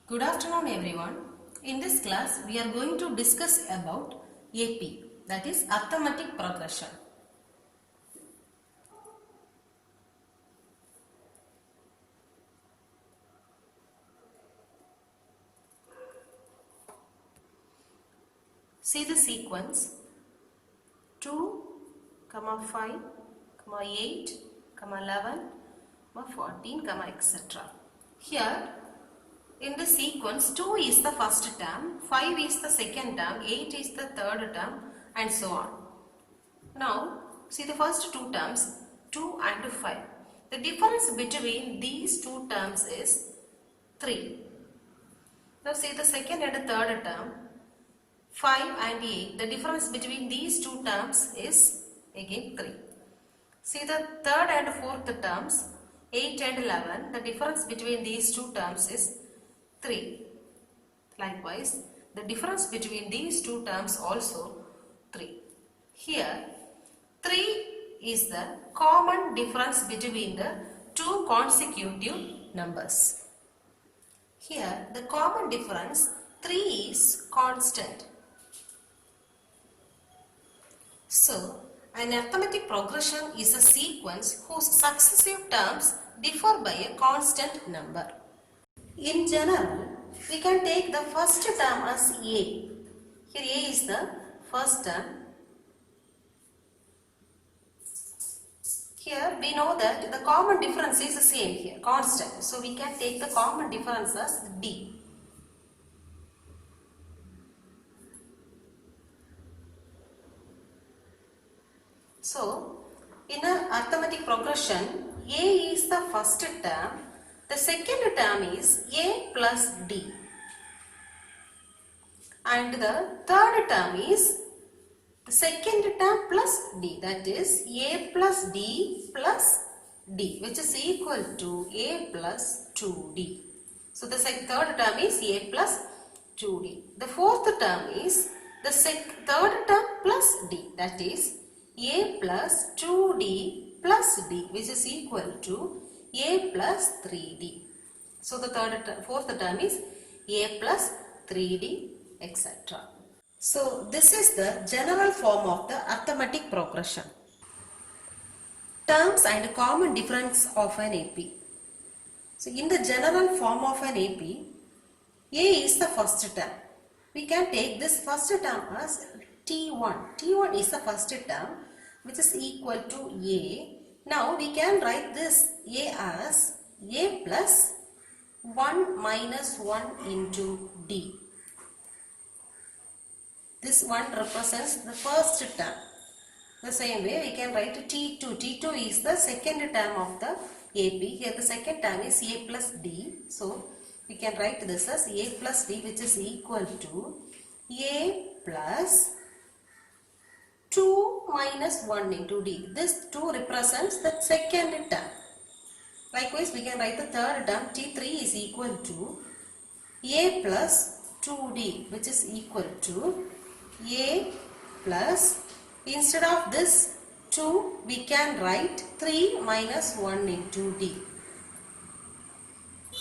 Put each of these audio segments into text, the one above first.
Good afternoon everyone. In this class we are going to discuss about AP, that is arithmetic progression. See the sequence 2, 5, 8, 11, 14, etc. Here in the sequence 2 is the first term, 5 is the second term, 8 is the third term and so on. Now see the first two terms 2 and 5. The difference between these two terms is 3. Now see the second and third term 5 and 8. The difference between these two terms is again 3. See the third and fourth terms 8 and 11. The difference between these two terms is 3. Likewise, the difference between these two terms also 3. Here, 3 is the common difference between the two consecutive numbers. Here, the common difference 3 is constant. So, an arithmetic progression is a sequence whose successive terms differ by a constant number. In general, we can take the first term as A. Here A is the first term. Here we know that the common difference is the same here, constant. So we can take the common difference as D. So, in an arithmetic progression, A is the first term, the second term is A plus D, and the third term is the second term plus D, that is A plus D plus D, which is equal to A plus 2D. So, the third term is A plus 2D. The fourth term is the third term plus D, that is A plus 2D plus D, which is equal to A plus 3D. So the fourth term is A plus 3D, etc. So this is the general form of the arithmetic progression. Terms and common difference of an AP. So in the general form of an AP, A is the first term. We can take this first term as T1. T1 is the first term, which is equal to A. Now we can write this A as A plus 1 minus 1 into D. This 1 represents the first term. The same way we can write T2. T2 is the second term of the AP. Here the second term is A plus D. So we can write this as A plus D, which is equal to A plus 2 minus 1 into D. This 2 represents the second term. Likewise, we can write the third term T3 is equal to A plus 2D, which is equal to A plus, instead of this 2, we can write 3 minus 1 into D.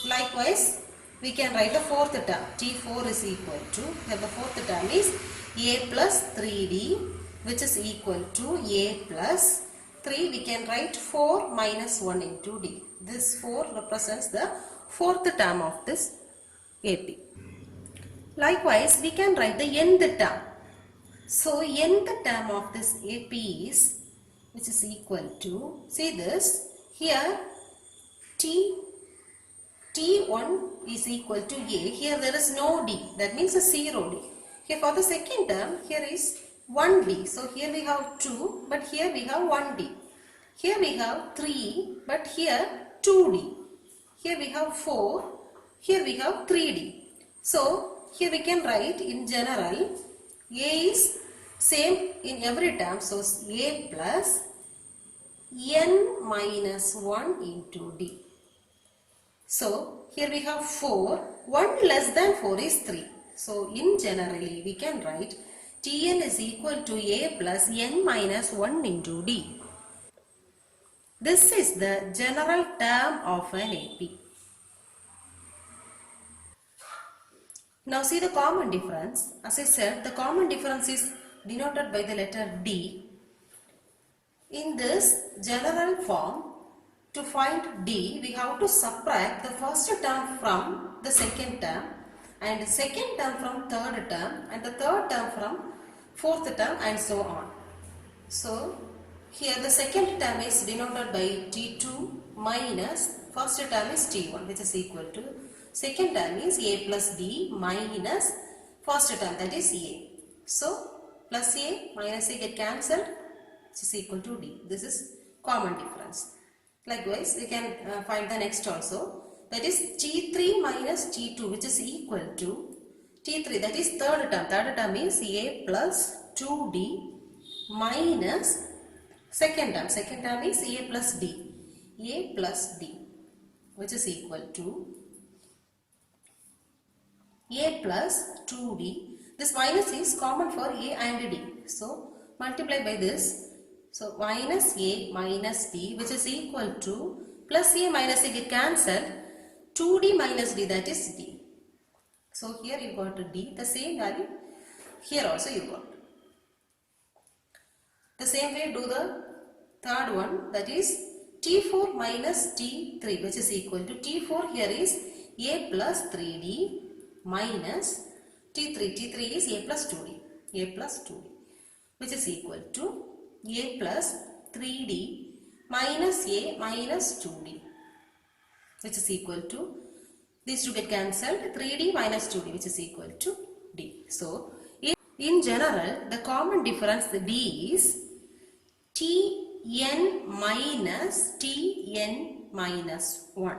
Likewise, we can write the fourth term T4 is equal to, here the fourth term is A plus 3D, which is equal to A plus 3. We can write 4 minus 1 into D. This 4 represents the fourth term of this AP. Likewise, we can write the nth term. So, nth term of this AP is, which is equal to, see this, here T1 is equal to A. Here there is no D. That means a 0 D. Here for the second term, here is 1D. So here we have 2, but here we have 1D. Here we have 3, but here 2D. Here we have 4, here we have 3D. So here we can write in general, A is same in every term. So A plus N minus 1 into D. So here we have 4, 1 less than 4 is 3. So in generally we can write Tn is equal to A plus N minus 1 into D. This is the general term of an AP. Now see the common difference. As I said, the common difference is denoted by the letter D. In this general form, to find D, we have to subtract the first term from the second term, and the second term from third term, and the third term from fourth term, and so on. So here the second term is denoted by T2 minus first term is T1, which is equal to second term is A plus D minus first term, that is A. So plus A minus A get cancelled, which is equal to D. This is common difference. Likewise, we can find the next also, that is T3 minus T2, which is equal to T3, that is third term. Third term is A plus 2D minus second term. Second term is A plus D. A plus D, which is equal to A plus 2D. This minus is common for A and D. So multiply by this. So minus A minus D, which is equal to plus A minus A get cancelled. 2D minus D, that is D. So here you got D, the same value here also you got. The same way do the third one, that is T4 minus T3, which is equal to T4 here is A plus 3D minus T3. T3 is A plus 2D. A plus 2D, which is equal to A plus 3D minus A minus 2D, which is equal to, these two get cancelled, 3D minus 2D, which is equal to D. So in general, the common difference D is Tn minus Tn minus 1.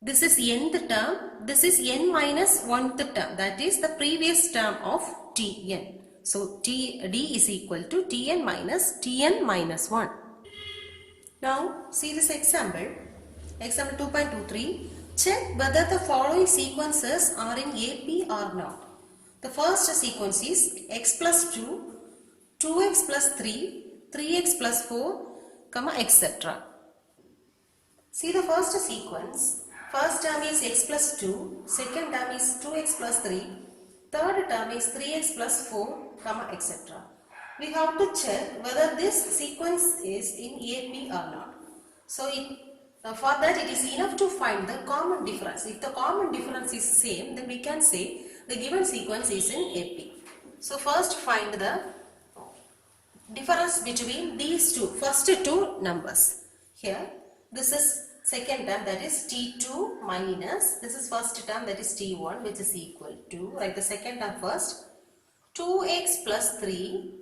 This is nth term, this is n minus 1th term, that is the previous term of Tn. So D is equal to Tn minus 1. Now see this example, example 2.23. Check whether the following sequences are in AP or not. The first sequence is x plus 2, 2x plus 3, 3x plus 4, etc. See the first sequence. First term is x plus 2, second term is 2x plus 3, third term is 3x plus 4, etc. We have to check whether this sequence is in AP or not. So for that it is enough to find the common difference. If the common difference is same, then we can say the given sequence is in AP. So first find the difference between these two, first two numbers. Here this is second term, that is T2 minus, this is first term, that is T1, which is equal to, write the second term first, 2x plus 3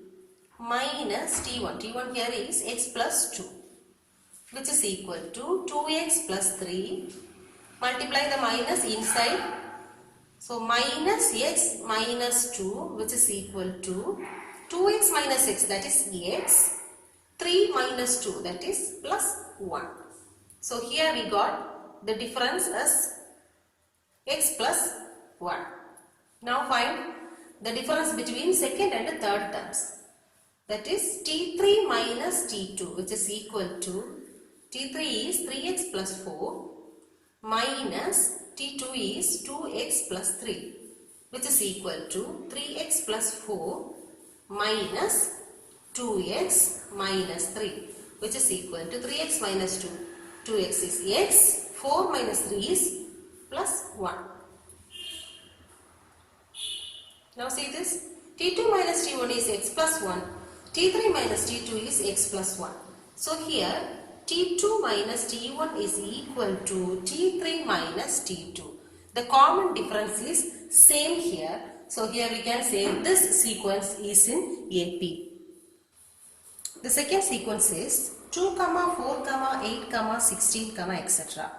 minus T1. T1 here is x plus 2, which is equal to 2x plus 3, multiply the minus inside. So minus x minus 2, which is equal to 2x minus x, that is x, 3 minus 2, that is plus 1. So here we got the difference as x plus 1. Now find the difference between second and third terms. That is T3 minus T2, which is equal to, T3 is 3x plus 4 minus T2 is 2x plus 3, which is equal to 3x plus 4 minus 2x minus 3, which is equal to 3x minus 2. 2x is x, 4 minus 3 is plus 1. Now see this, T2 minus T1 is x plus 1, T3 minus T2 is x plus 1. So here T2 minus T1 is equal to T3 minus T2. The common difference is same here. So here we can say this sequence is in AP. The second sequence is 2, 4, 8, 16, etc.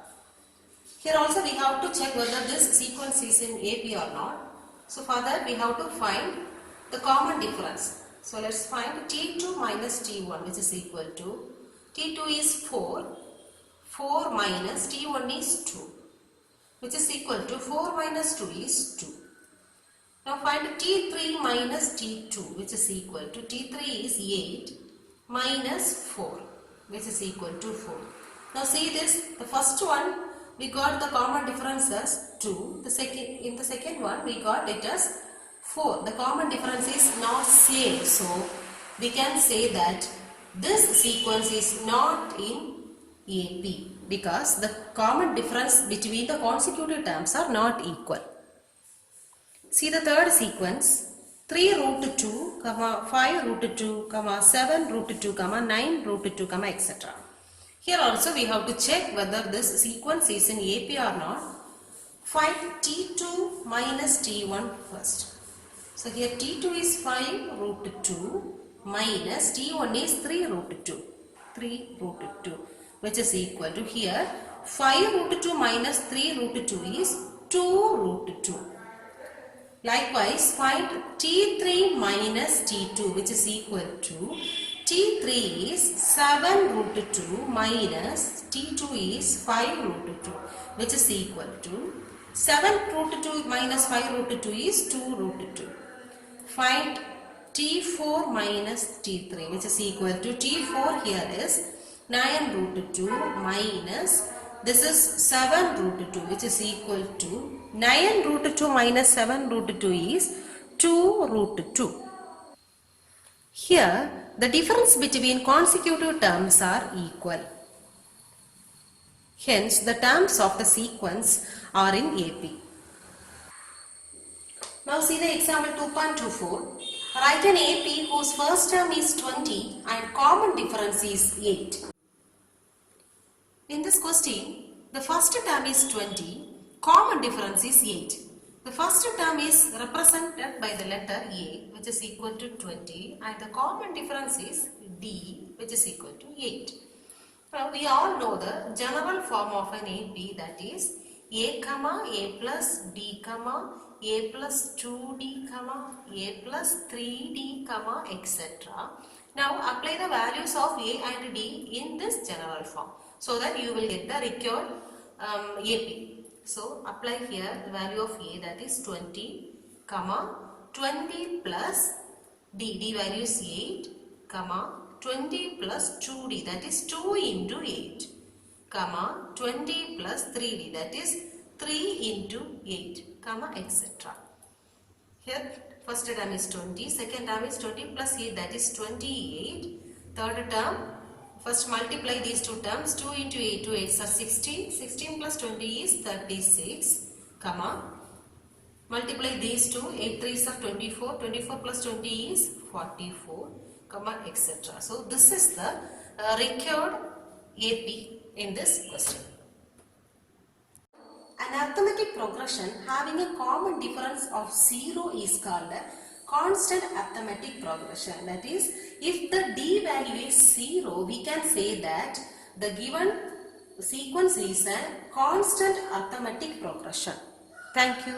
Here also we have to check whether this sequence is in AP or not. So for that we have to find the common difference. So let's find T2 minus T1, which is equal to, T2 is 4, 4 minus T1 is 2, which is equal to 4 minus 2 is 2. Now find T3 minus T2, which is equal to, T3 is 8 minus 4, which is equal to 4. Now see this, the first one we got the common difference as 2. In the second one we got it as 4. The common difference is not same. So we can say that this sequence is not in AP because the common difference between the consecutive terms are not equal. See the third sequence, 3 root 2, 5 root 2, 7 root 2, 9 root 2, etc. Here also we have to check whether this sequence is in AP or not. Find T2 minus T1 first. So here T2 is 5 root 2 minus T1 is 3 root 2. 3 root 2 which is equal to here 5 root 2 minus 3 root 2 is 2 root 2. Likewise find T3 minus T2 which is equal to T3 is 7 root 2 minus T2 is 5 root 2 which is equal to 7 root 2 minus 5 root 2 is 2 root 2. Find T4 minus T3 which is equal to T4 here is 9 root 2 minus this is 7 root 2 which is equal to 9 root 2 minus 7 root 2 is 2 root 2. Here the difference between consecutive terms are equal. Hence the terms of the sequence are in AP. Now see the example 2.24. Write an AP whose first term is 20 and common difference is 8. In this question, the first term is 20, common difference is 8. The first term is represented by the letter A which is equal to 20 and the common difference is D which is equal to 8. Now we all know the general form of an AP, that is A comma A plus D comma A plus 2D comma A plus 3D comma etc. Now apply the values of A and D in this general form so that you will get the required AP. So apply here the value of A, that is 20 comma 20 plus D value is 8 comma 20 plus 2D, that is 2 into 8 comma 20 plus 3D, that is 3 into 8 comma etc. Here first term is 20, second term is 20 plus 8, that is 28. Third term, first multiply these two terms, 2 into 8, 2 8s are 16, 16 plus 20 is 36, comma, multiply these two, 8 3s are 24, 24 plus 20 is 44, comma, etc. So this is the required AP in this question. An arithmetic progression having a common difference of 0 is called a constant arithmetic progression. That is, if the D value is 0, we can say that the given sequence is a constant arithmetic progression. Thank you.